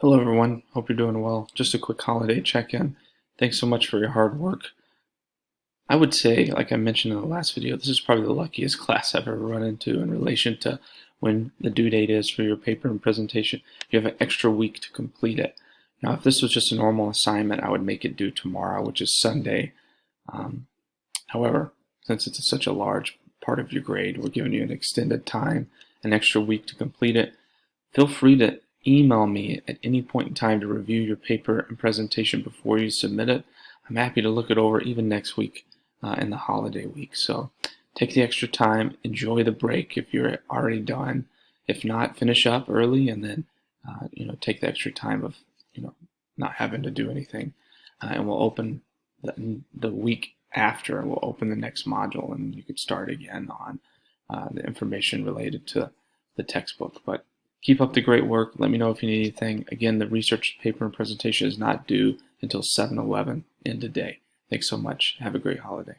Hello everyone, hope you're doing well. Just a quick holiday check-in. Thanks so much for your hard work. I would say, like I mentioned in the last video, this is probably the luckiest class I've ever run into in relation to when the due date is for your paper and presentation. You have an extra week to complete it. Now, if this was just a normal assignment, I would make it due tomorrow, which is Sunday. However, since it's such a large part of your grade, we're giving you an extended time, an extra week to complete it. Feel free to email me at any point in time to review your paper and presentation before you submit it. I'm happy to look it over even next week in the holiday week. So take the extra time, enjoy the break if you're already done. If not, finish up early and then take the extra time of not having to do anything. And we'll open the week after, and we'll open the next module, and you could start again on the information related to the textbook. But keep up the great work. Let me know if you need anything. Again, the research paper and presentation is not due until 7/11 in today. Thanks so much. Have a great holiday.